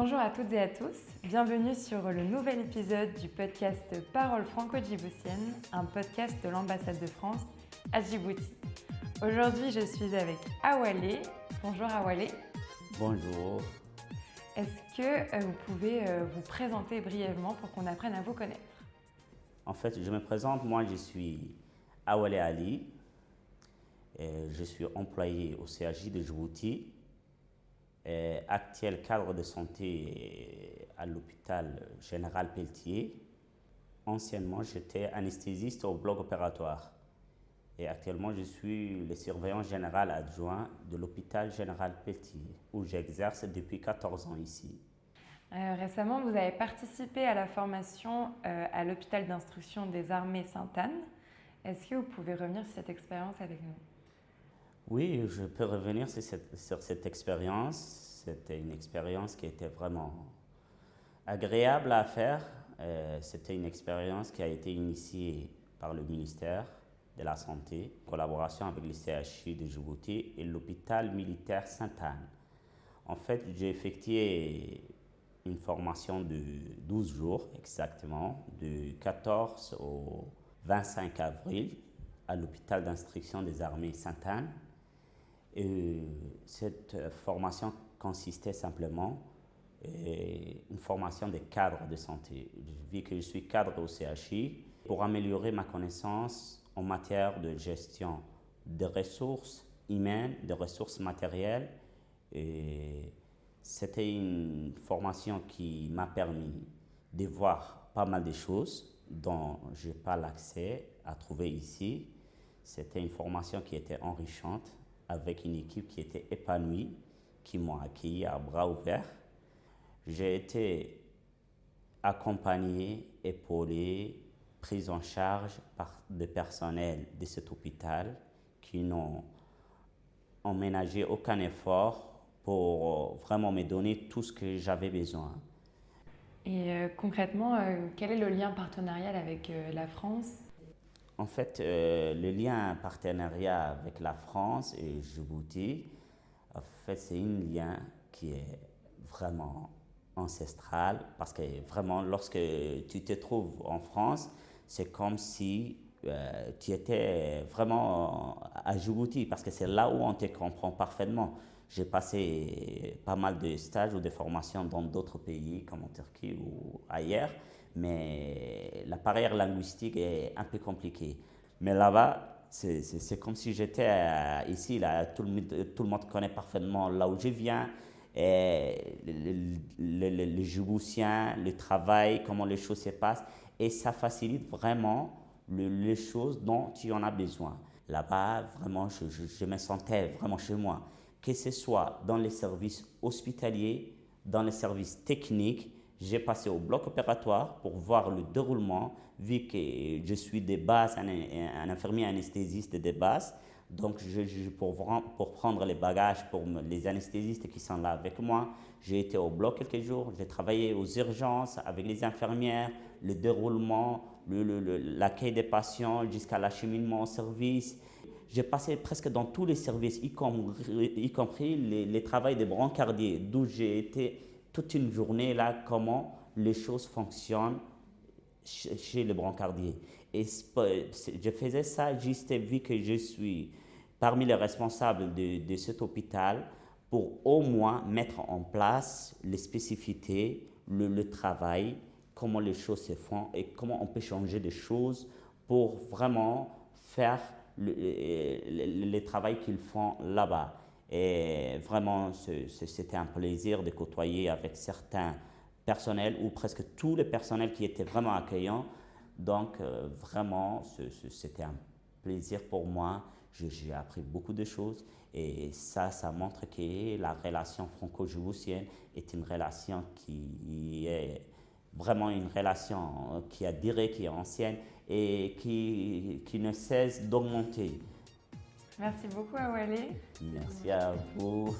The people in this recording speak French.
Bonjour à toutes et à tous, bienvenue sur le nouvel épisode du podcast Paroles franco-djiboutiennes, un podcast de l'ambassade de France à Djibouti. Aujourd'hui, je suis avec Awale. Bonjour Awale. Bonjour. Est-ce que vous pouvez vous présenter brièvement pour qu'on apprenne à vous connaître? En fait, je me présente, moi je suis Awale Ali, et je suis employé au CHJ de Djibouti, et actuel cadre de santé à l'hôpital général Pelletier. Anciennement, j'étais anesthésiste au bloc opératoire et actuellement, je suis le surveillant général adjoint de l'hôpital général Pelletier où j'exerce depuis 14 ans ici. Récemment, vous avez participé à la formation à l'hôpital d'instruction des armées Sainte-Anne. Est-ce que vous pouvez revenir sur cette expérience avec nous? Oui, je peux revenir sur cette expérience. C'était une expérience qui était vraiment agréable à faire. C'était une expérience qui a été initiée par le ministère de la Santé, en collaboration avec le CHJ de Djibouti et l'hôpital militaire Sainte-Anne. En fait, j'ai effectué une formation de 12 jours exactement, du 14 au 25 avril à l'hôpital d'instruction des armées Sainte-Anne. Et cette formation consistait simplement une formation des cadres de santé. Vu que je suis cadre au CHI, pour améliorer ma connaissance en matière de gestion des ressources humaines, des ressources matérielles. Et c'était une formation qui m'a permis de voir pas mal de choses dont je n'ai pas l'accès à trouver ici. C'était une formation qui était enrichante, avec une équipe qui était épanouie, qui m'ont accueilli à bras ouverts. J'ai été accompagné, épaulé, pris en charge par des personnels de cet hôpital qui n'ont emménagé aucun effort pour vraiment me donner tout ce que j'avais besoin. Et concrètement, quel est le lien partenarial avec la France? En fait, le lien partenariat avec la France et Djibouti, en fait, c'est un lien qui est vraiment ancestral parce que vraiment, lorsque tu te trouves en France, c'est comme si tu étais vraiment à Djibouti parce que c'est là où on te comprend parfaitement. J'ai passé pas mal de stages ou de formations dans d'autres pays comme en Turquie ou ailleurs, mais la barrière linguistique est un peu compliquée. Mais là-bas, c'est comme si j'étais ici, là, tout le monde connaît parfaitement là où je viens, et les Djiboutiens, le travail, comment les choses se passent, et ça facilite vraiment les choses dont tu en as besoin. Là-bas, vraiment, je me sentais vraiment chez moi, que ce soit dans les services hospitaliers, dans les services techniques. J'ai passé au bloc opératoire pour voir le déroulement, vu que je suis de base un infirmier anesthésiste de base. Donc, pour prendre les bagages pour les anesthésistes qui sont là avec moi, j'ai été au bloc quelques jours. J'ai travaillé aux urgences avec les infirmières, le déroulement, l'accueil des patients jusqu'à l'acheminement au service. J'ai passé presque dans tous les services, y compris les travaux des brancardiers, d'où j'ai été toute une journée là, comment les choses fonctionnent chez les brancardiers. Et je faisais ça juste vu que je suis parmi les responsables de cet hôpital pour au moins mettre en place les spécificités, le travail, comment les choses se font et comment on peut changer des choses pour vraiment faire le travail qu'ils font là-bas. Et vraiment, c'était un plaisir de côtoyer avec certains personnels ou presque tous les personnels qui étaient vraiment accueillants. Donc, vraiment, c'était un plaisir pour moi. J'ai appris beaucoup de choses et ça montre que la relation franco-djiboutienne est une relation qui est vraiment une relation qui a duré, qui est ancienne et qui ne cesse d'augmenter. Merci beaucoup Awale. Merci à vous.